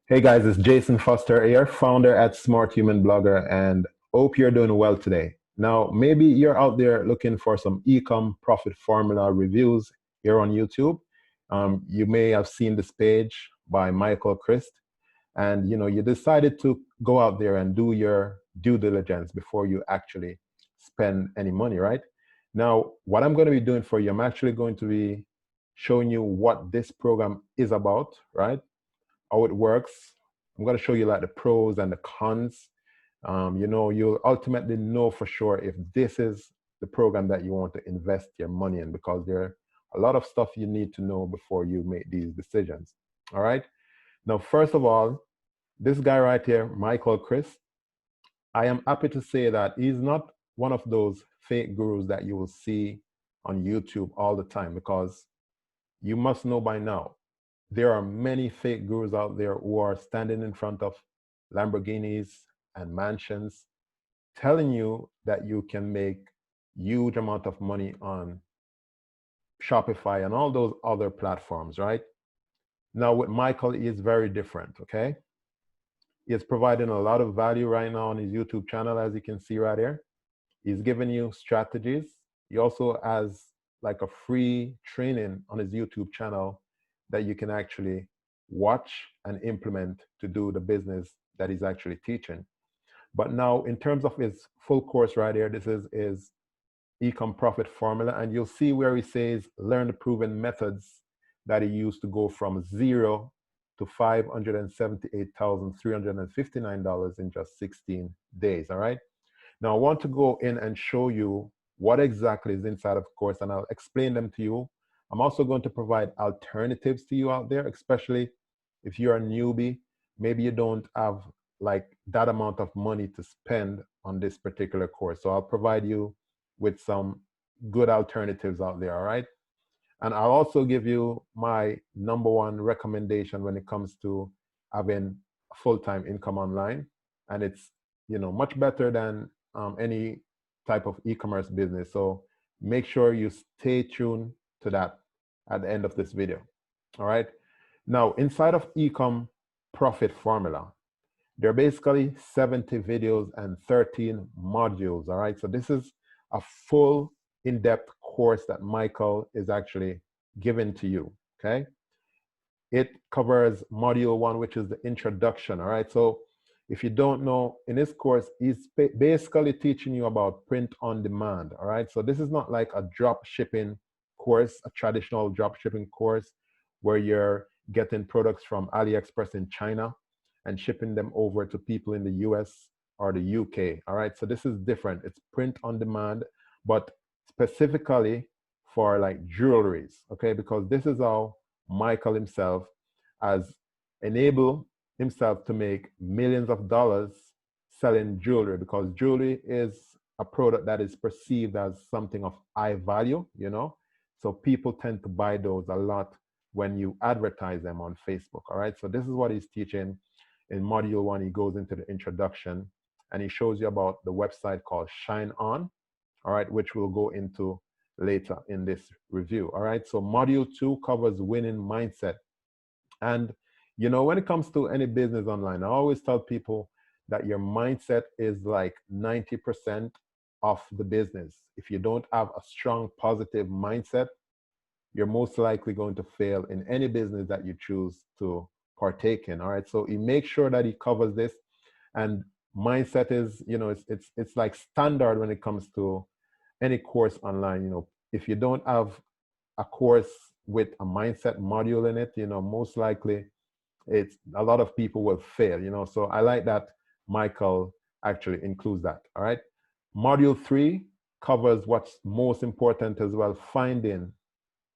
Hey guys, it's Jason Foster here, founder at Smart Human Blogger, and hope you're doing well today. Now, maybe you're out there looking for some Ecom Profit Formula reviews here on YouTube. You may have seen this page by Michael Crist, and you decided to go out there and do your due diligence before you actually spend any money, right? Now, what I'm going to be doing for you, I'm actually going to be showing you what this program is about, right? How it works. I'm going to show you like the pros and the cons. You'll ultimately know for sure if this is the program that you want to invest your money in, because there are a lot of stuff you need to know before you make these decisions. All right. Now, first of all, this guy right here, Michael Chris, I am happy to say that he's not one of those fake gurus that you will see on YouTube all the time, because you must know by now there are many fake gurus out there who are standing in front of Lamborghinis and mansions telling you that you can make huge amount of money on Shopify and all those other platforms, right? Now with Michael, he is very different, okay? He is providing a lot of value right now on his YouTube channel, as you can see right here. He's giving you strategies. He also has like a free training on his YouTube channel that you can actually watch and implement to do the business that he's actually teaching. But now in terms of his full course right here, this is his Ecom Profit Formula, and you'll see where he says learn the proven methods that he used to go from zero to $578,359 in just 16 days, all right? Now I want to go in and show you what exactly is inside of the course, and I'll explain them to you. I'm also going to provide alternatives to you out there, especially if you're a newbie. Maybe you don't have like that amount of money to spend on this particular course. So I'll provide you with some good alternatives out there, all right? And I'll also give you my #1 recommendation when it comes to having full-time income online. And it's, much better than any type of e-commerce business. So make sure you stay tuned to that at the end of this video. All right. Now, inside of Ecom Profit Formula, there are basically 70 videos and 13 modules. All right. So this is a full in-depth course that Michael is actually giving to you. Okay. It covers module 1, which is the introduction. All right. So if you don't know, in this course, he's basically teaching you about print on demand. All right. So this is not like a drop shipping course, a traditional drop shipping course where you're getting products from AliExpress in China and shipping them over to people in the US or the UK. All right. So this is different. It's print on demand, but specifically for like jewelries. Okay. Because this is how Michael himself has enabled himself to make millions of dollars selling jewelry, because jewelry is a product that is perceived as something of high value, so people tend to buy those a lot when you advertise them on Facebook. All right, so this is what he's teaching in module 1. He goes into the introduction and he shows you about the website called Shine On, all right, which we'll go into later in this review. All right, so module 2 covers winning mindset. And when it comes to any business online, I always tell people that your mindset is like 90% of the business. If you don't have a strong positive mindset, you're most likely going to fail in any business that you choose to partake in. All right, so he makes sure that he covers this. And mindset is, it's like standard when it comes to any course online. If you don't have a course with a mindset module in it, most likely it's a lot of people will fail, so I like that Michael actually includes that. All right, module 3 covers what's most important as well: finding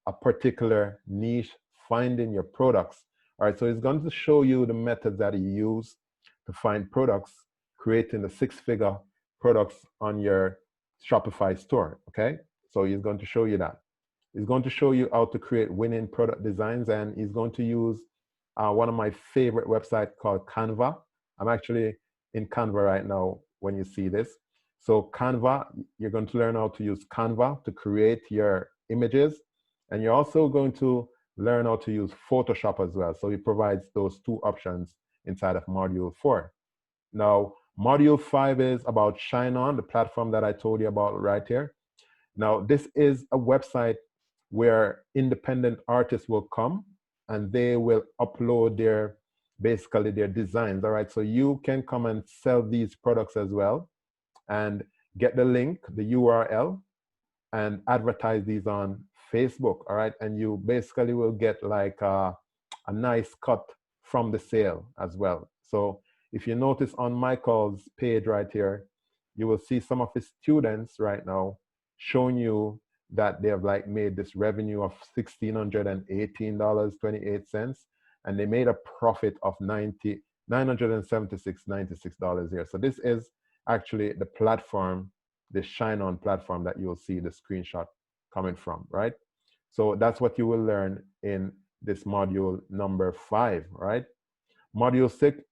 a particular niche, finding your products. All right, so he's going to show you the methods that he used to find products, creating the 6-figure products on your Shopify store. Okay, so he's going to show you that. He's going to show you how to create winning product designs, and he's going to use one of my favorite websites called Canva. I'm actually in Canva right now when you see this. So Canva, you're going to learn how to use Canva to create your images. And you're also going to learn how to use Photoshop as well. So he provides those 2 options inside of module 4. Now, module 5 is about Shine On, the platform that I told you about right here. Now, this is a website where independent artists will come and they will upload basically their designs. All right, so you can come and sell these products as well and get the link, the URL, and advertise these on Facebook. All right, and you basically will get like a nice cut from the sale as well. So if you notice on Michael's page right here, you will see some of his students right now showing you that they have like made this revenue of $1,618.28, and they made a profit of $976.96 here. So this is actually the platform, the Shine On platform that you'll see the screenshot coming from, right? So that's what you will learn in this module number 5, right? Module 6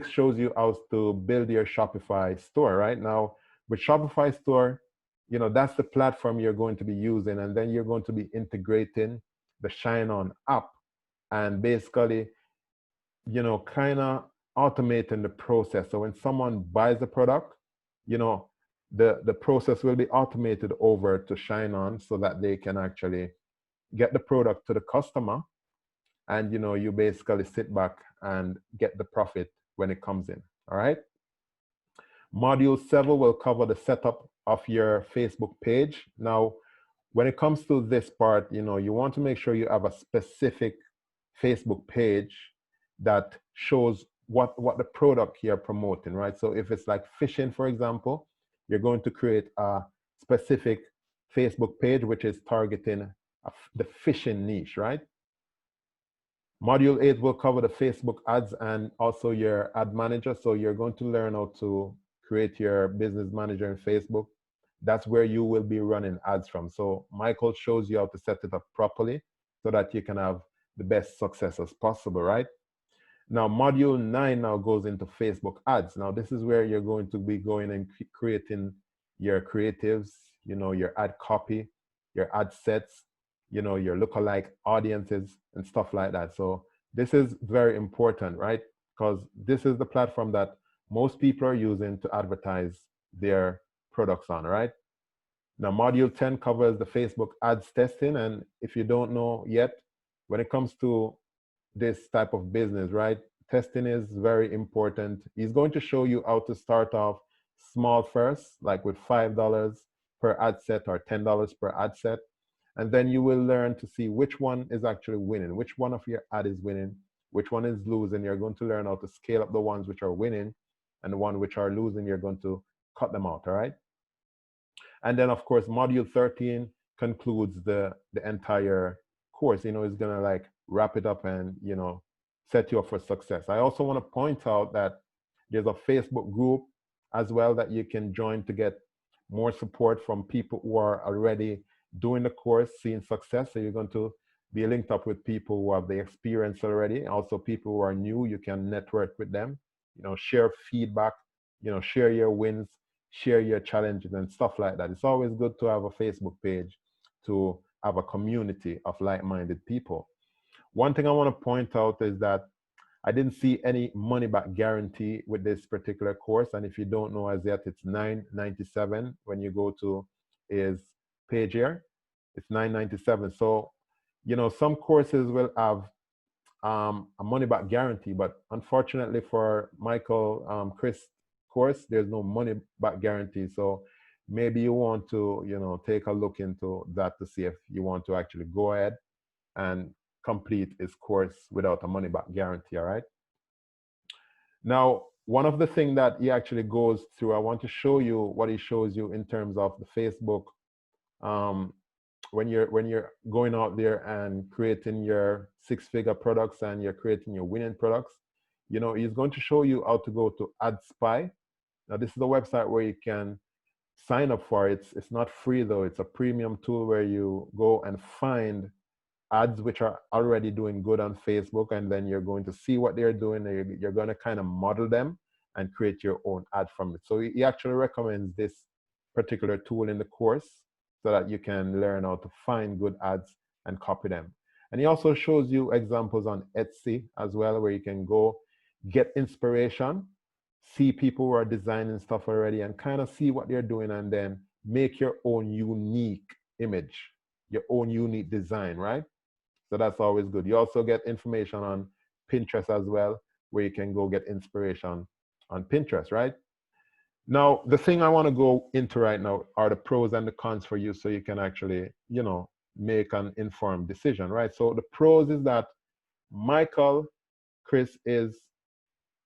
shows you how to build your Shopify store, right? Now, with Shopify store, you know, that's the platform you're going to be using, and then you're going to be integrating the Shine On app and basically, you know, kind of automating the process. So when someone buys a product, you know, the process will be automated over to Shine On so that they can actually get the product to the customer, and you know, you basically sit back and get the profit when it comes in. All right. Module 7 will cover the setup of your Facebook page. Now, when it comes to this part, you know, you want to make sure you have a specific Facebook page that shows what the product you're promoting, right? So if it's like fishing, for example, you're going to create a specific Facebook page which is targeting the fishing niche, right? Module 8 will cover the Facebook ads and also your ad manager. So you're going to learn how to create your business manager in Facebook. That's where you will be running ads from. So Michael shows you how to set it up properly so that you can have the best success as possible, right? Now, module 9 now goes into Facebook ads. Now, this is where you're going to be going and creating your creatives, you know, your ad copy, your ad sets, you know, your lookalike audiences and stuff like that. So this is very important, right? Because this is the platform that most people are using to advertise their products on, right? Now, module 10 covers the Facebook ads testing. And if you don't know yet, when it comes to this type of business, right, testing is very important. He's going to show you how to start off small first, like with $5 per ad set or $10 per ad set. And then you will learn to see which one is actually winning, which one of your ad is winning, which one is losing. You're going to learn how to scale up the ones which are winning, and the ones which are losing, you're going to cut them out, all right? And then, of course, module 13 concludes the entire course. You know, it's going to like wrap it up and, you know, set you up for success. I also want to point out that there's a Facebook group as well that you can join to get more support from people who are already doing the course, seeing success. So you're going to be linked up with people who have the experience already. Also, people who are new, you can network with them, you know, share feedback, you know, share your wins, share your challenges and stuff like that. It's always good to have a Facebook page to have a community of like-minded people. One thing I want to point out is that I didn't see any money back guarantee with this particular course. And if you don't know as yet, it's $9.97 when you go to his page here. It's $9.97. So, you know, some courses will have a money back guarantee, but unfortunately for Michael Crist course, there's no money back guarantee. So maybe you want to, you know, take a look into that to see if you want to actually go ahead and complete his course without a money back guarantee, all right? Now, one of the things that he actually goes through, I want to show you what he shows you in terms of the Facebook. When you're going out there and creating your six-figure products and you're creating your winning products, you know, he's going to show you how to go to AdSpy. Now, this is a website where you can sign up for it. It's not free though. It's a premium tool where you go and find ads which are already doing good on Facebook, and then you're going to see what they're doing. You're going to kind of model them and create your own ad from it. So he actually recommends this particular tool in the course so that you can learn how to find good ads and copy them. And he also shows you examples on Etsy as well, where you can go get inspiration, see people who are designing stuff already, and kind of see what they're doing, and then make your own unique image, your own unique design, right? So that's always good. You also get information on Pinterest as well, where you can go get inspiration on Pinterest, right? Now, the thing I want to go into right now are the pros and the cons for you, so you can actually, make an informed decision, right? So the pros is that Michael Crist is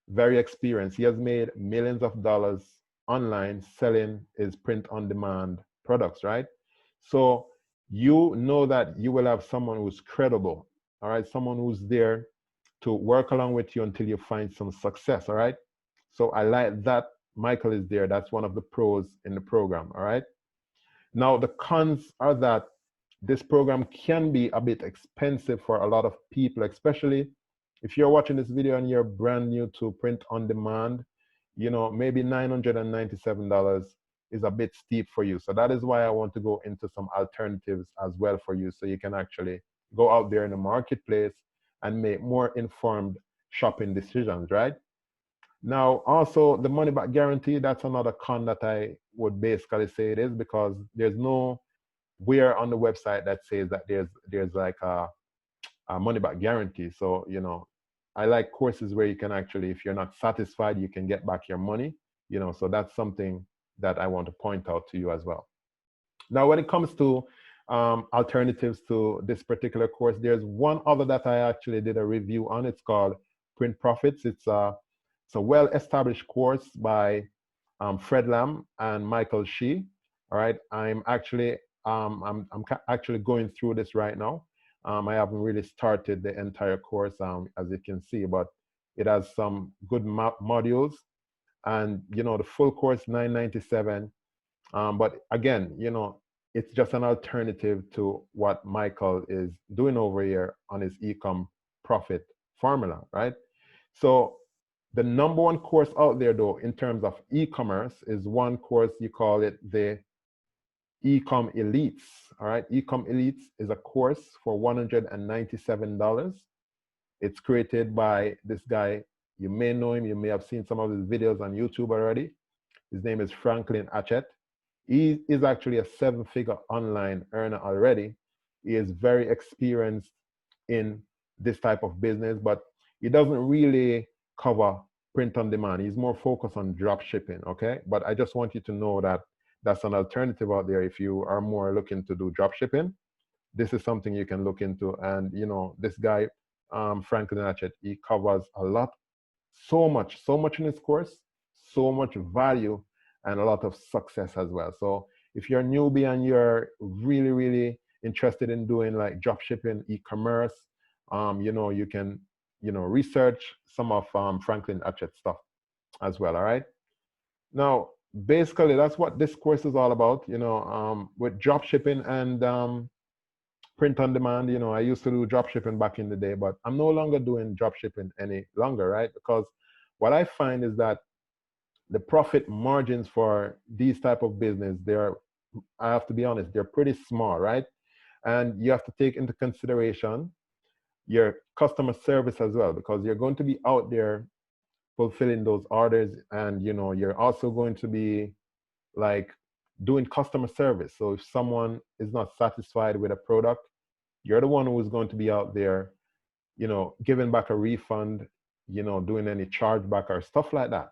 very experienced. He has made millions of dollars online selling his print-on-demand products, right? So you know that you will have someone who's credible, all right? Someone who's there to work along with you until you find some success, all right? So I like that Michael is there. That's one of the pros in the program, all right? Now, the cons are that this program can be a bit expensive for a lot of people, especially if you're watching this video and you're brand new to print on demand. Maybe $997 is a bit steep for you. So that is why I want to go into some alternatives as well for you, so you can actually go out there in the marketplace and make more informed shopping decisions, right? Now, also the money back guarantee, that's another con that I would basically say it is, because there's no where on the website that says that there's like a money back guarantee. So, I like courses where you can actually, if you're not satisfied, you can get back your money, so that's something that I want to point out to you as well. Now, when it comes to alternatives to this particular course, there's one other that I actually did a review on. It's called Print Profits. It's a well-established course by Fred Lam and Michael Shee. All right, I'm actually going through this right now. I haven't really started the entire course, as you can see, but it has some good modules, and the full course $997. But again, it's just an alternative to what Michael is doing over here on his Ecom Profit Formula, right? So the number one course out there, though, in terms of e-commerce, is one course, you call it the Ecom Elites. All right, Ecom Elites is a course for $197. It's created by this guy. You may know him. You may have seen some of his videos on YouTube already. His name is Franklin Atchett. He is actually a 7-figure online earner already. He is very experienced in this type of business, but he doesn't really cover print on demand. He's more focused on drop shipping, okay? But I just want you to know that that's an alternative out there. If you are more looking to do drop shipping, this is something you can look into. And this guy, Franklin Atchett, he covers a lot, so much in his course, so much value, and a lot of success as well. So if you're a newbie and you're really, really interested in doing like drop shipping, e-commerce, you can, research some of Franklin Atchett stuff as well. All right. Now, basically, that's what this course is all about. With drop shipping and print on demand. I used to do drop shipping back in the day, but I'm no longer doing drop shipping any longer, right? Because what I find is that the profit margins for these type of business, I have to be honest, they're pretty small, right? And you have to take into consideration your customer service as well, because you're going to be out there fulfilling those orders, and you're also going to be like doing customer service. So if someone is not satisfied with a product, you're the one who is going to be out there, giving back a refund, doing any chargeback or stuff like that.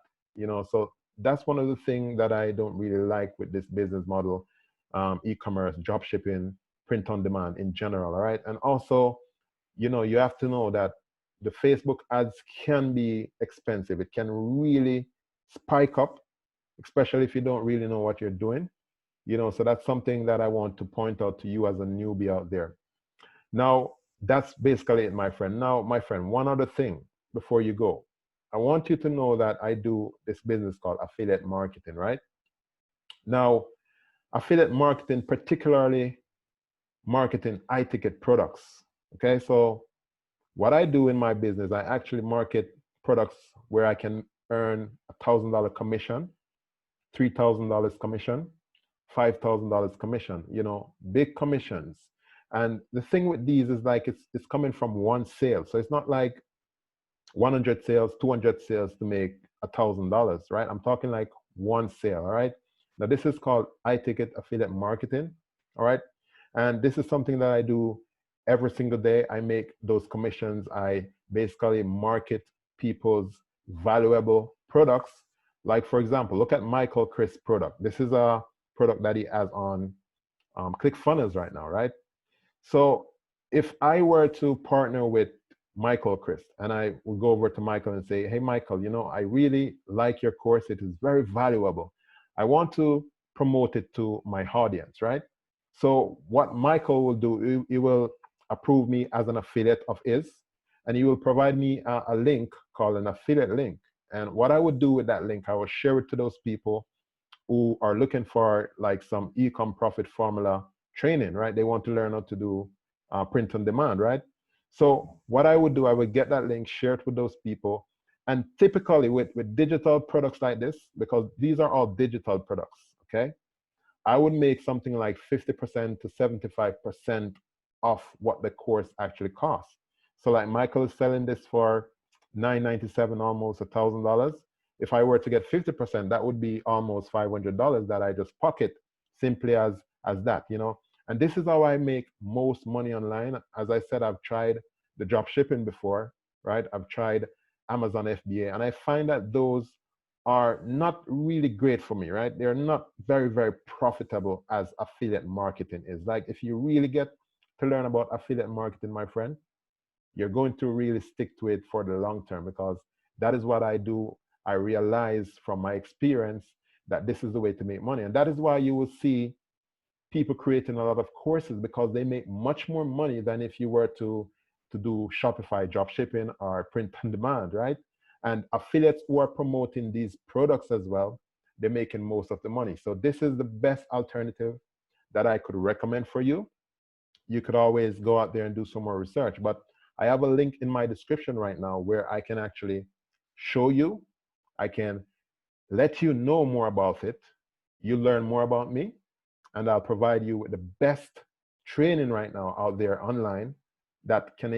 So that's one of the things that I don't really like with this business model, e-commerce, drop shipping, print on demand in general. All right. And also, you have to know that the Facebook ads can be expensive. It can really spike up, especially if you don't really know what you're doing. So that's something that I want to point out to you as a newbie out there. Now, that's basically it, my friend. Now, my friend, one other thing before you go. I want you to know that I do this business called affiliate marketing, right? Now, affiliate marketing, particularly marketing high-ticket products. Okay, so what I do in my business, I actually market products where I can earn $1,000 commission, $3,000 commission, $5,000 commission, big commissions. And the thing with these is like it's coming from one sale. So it's not like 100 sales, 200 sales to make $1,000, right? I'm talking like one sale, all right? Now this is called high-ticket affiliate marketing, all right? And this is something that I do every single day. I make those commissions. I basically market people's valuable products. Like for example, look at Michael Crist product. This is a product that he has on ClickFunnels right now, right? So if I were to partner with Michael Crist and I would go over to Michael and say, hey, Michael, you know, I really like your course. It is very valuable. I want to promote it to my audience, right? So what Michael will do, he will approve me as an affiliate of his, and he will provide me a link called an affiliate link. And what I would do with that link, I will share it to those people who are looking for like some Ecom Profit Formula training, right? They want to learn how to do print on demand, right? So what I would do, I would get that link, share it with those people. And typically with digital products like this, because these are all digital products, okay? I would make something like 50% to 75% of what the course actually costs. So like Michael is selling this for $997, almost $1,000. If I were to get 50%, that would be almost $500 that I just pocket simply as that, you know. And this is how I make most money online. As I said, I've tried the drop shipping before, right? I've tried Amazon FBA, and I find that those are not really great for me, right? They're not very, very profitable as affiliate marketing is. Like if you really get to learn about affiliate marketing, my friend, you're going to really stick to it for the long term, because that is what I do. I realize from my experience that this is the way to make money. And that is why you will see people creating a lot of courses, because they make much more money than if you were to do Shopify drop shipping or print on demand, right? And affiliates who are promoting these products as well, they're making most of the money. So this is the best alternative that I could recommend for you. You could always go out there and do some more research, but I have a link in my description right now where I can actually show you, I can let you know more about it. You learn more about me, and I'll provide you with the best training right now out there online that can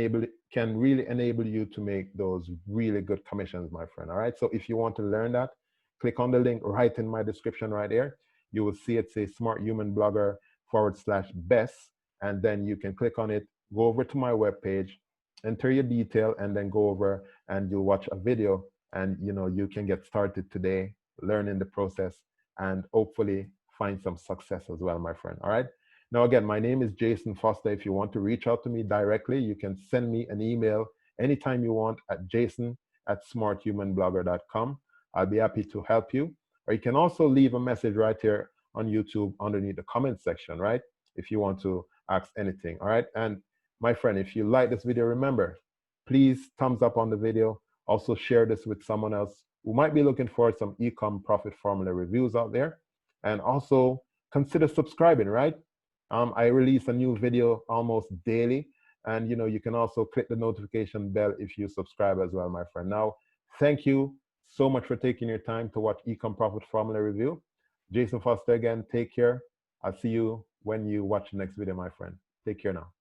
really enable you to make those really good commissions, my friend. All right. So if you want to learn that, click on the link right in my description right there. You will see it say Smart Human Blogger /best. And then you can click on it, go over to my webpage, enter your detail, and then go over and you'll watch a video, and you know, you can get started today, learning the process, and hopefully find some success as well, my friend. All right. Now, again, my name is Jason Foster. If you want to reach out to me directly, you can send me an email anytime you want at jason@smarthumanblogger.com. I'll be happy to help you. Or you can also leave a message right here on YouTube underneath the comment section, right? If you want to ask anything. All right. And my friend, if you like this video, remember, please thumbs up on the video. Also share this with someone else who might be looking for some Ecom Profit Formula reviews out there. And also consider subscribing, right? I release a new video almost daily. And you know, you can also click the notification bell if you subscribe as well, my friend. Now, thank you so much for taking your time to watch Ecom Profit Formula review. Jason Foster again, take care. I'll see you when you watch the next video, my friend. Take care now.